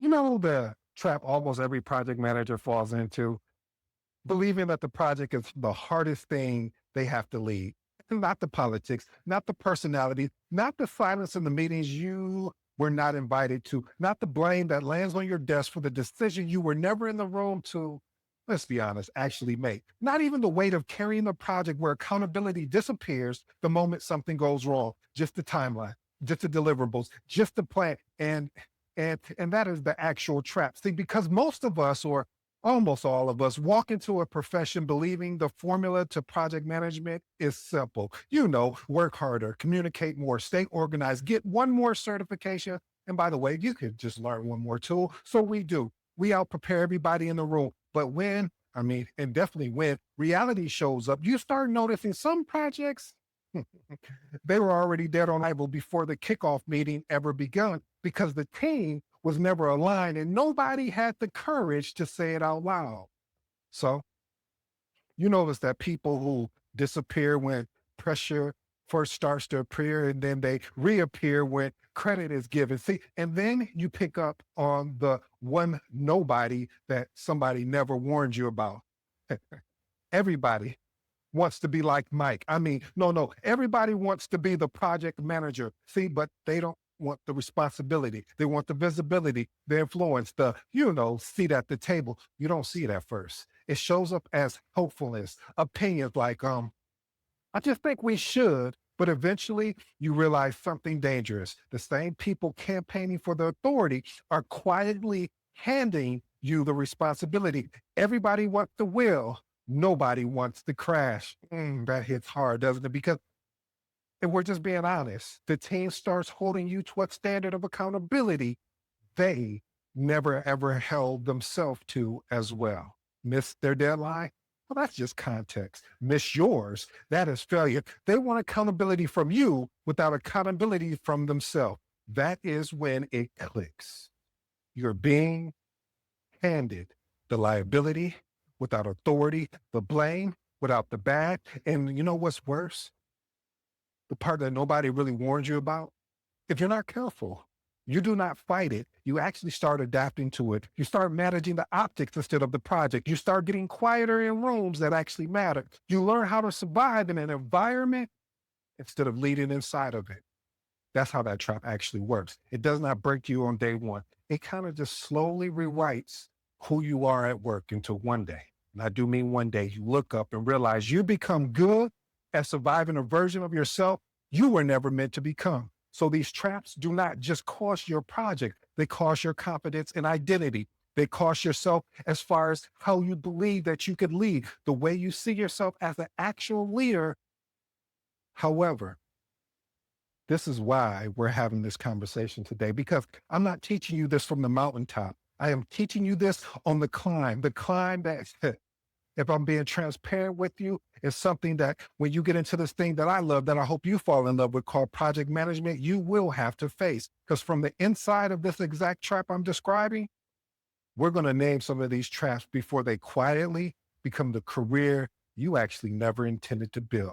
You know the trap almost every project manager falls into, believing that the project is the hardest thing they have to lead. Not the politics, not the personality, not the silence in the meetings you were not invited to, not the blame that lands on your desk for the decision you were never in the room to, let's be honest, actually make. Not even the weight of carrying the project where accountability disappears the moment something goes wrong, just the timeline, just the deliverables, just the plan. And that is the actual trap. See, because most of us, or almost all of us, walk into a profession believing the formula to project management is simple. Work harder, communicate more, stay organized, get one more certification. And by the way, you could just learn one more tool. So we do. We out prepare everybody in the room. But and definitely when reality shows up, you start noticing some projects, they were already dead on arrival before the kickoff meeting ever begun because the team was never aligned and nobody had the courage to say it out loud. So you notice that people who disappear when pressure first starts to appear and then they reappear when credit is given. See, and then you pick up on the one nobody that somebody never warned you about. Everybody wants to be like Mike. No, everybody wants to be the project manager. See, but they don't want the responsibility. They want the visibility, the influence, seat at the table. You don't see it at first. It shows up as hopefulness, opinions like, I just think we should. But eventually you realize something dangerous. The same people campaigning for the authority are quietly handing you the responsibility. Everybody wants the will. Nobody wants to crash. That hits hard, doesn't it? Because if we're just being honest, the team starts holding you to a standard of accountability they never ever held themselves to as well. Miss their deadline? Well, that's just context. Miss yours, that is failure. They want accountability from you without accountability from themselves. That is when it clicks. You're being handed the liability without authority, the blame without the bad. And you know what's worse? The part that nobody really warned you about? If you're not careful, you do not fight it. You actually start adapting to it. You start managing the optics instead of the project. You start getting quieter in rooms that actually matter. You learn how to survive in an environment instead of leading inside of it. That's how that trap actually works. It does not break you on day one. It kind of just slowly rewrites who you are at work until one day. And I do mean one day you look up and realize you become good at surviving a version of yourself you were never meant to become. So these traps do not just cost your project. They cost your confidence and identity. They cost yourself as far as how you believe that you could lead, the way you see yourself as an actual leader. However, this is why we're having this conversation today, because I'm not teaching you this from the mountaintop. I am teaching you this on the climb that, if I'm being transparent with you, is something that when you get into this thing that I love, that I hope you fall in love with, called project management, you will have to face. Because from the inside of this exact trap I'm describing, we're going to name some of these traps before they quietly become the career you actually never intended to build.